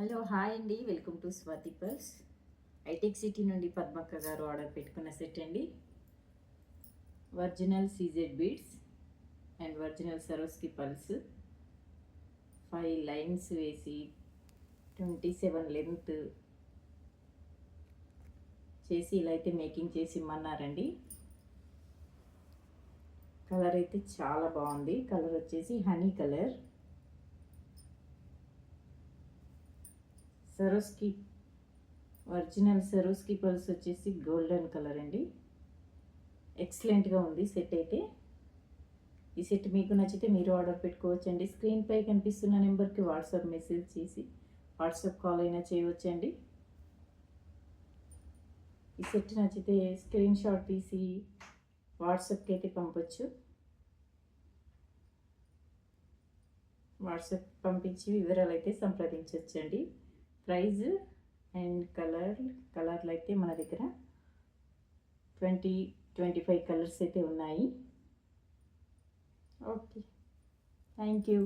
Hello hi అండి, welcome to Swathi pearls. Hitech city నుండి పద్మక్క గారు ఆర్డర్ పెట్టుకున్న సెట్ అండి. Original CZ beads and original Swarovski pearls 5 lines వేసి 27 లెంత్ చేసి ఇలా అయితే మేకింగ్ చేసి ఇమ్మన్నారండి. కలర్ అయితే చాలా బాగుంది. కలర్ వచ్చేసి honey colour. సరోస్కి original Swarovski pulse వచ్చేసి గోల్డెన్ కలర్ అండి. ఎక్సలెంట్గా ఉంది సెట్ అయితే. ఈ సెట్ మీకు నచ్చితే మీరు ఆర్డర్ పెట్టుకోవచ్చండి. స్క్రీన్పై కనిపిస్తున్న నెంబర్కి వాట్సాప్ మెసేజ్ చేసి వాట్సాప్ కాల్ అయినా చేయవచ్చండి. ఈ సెట్ నచ్చితే స్క్రీన్ షాట్ తీసి వాట్సాప్కి అయితే పంపొచ్చు. వాట్సాప్ పంపించి వివరాలు అయితే సంప్రదించవచ్చండి. ప్రైజ్ అండ్ కలర్లు అయితే మన దగ్గర 25 కలర్స్ అయితే ఉన్నాయి. Okay, thank you.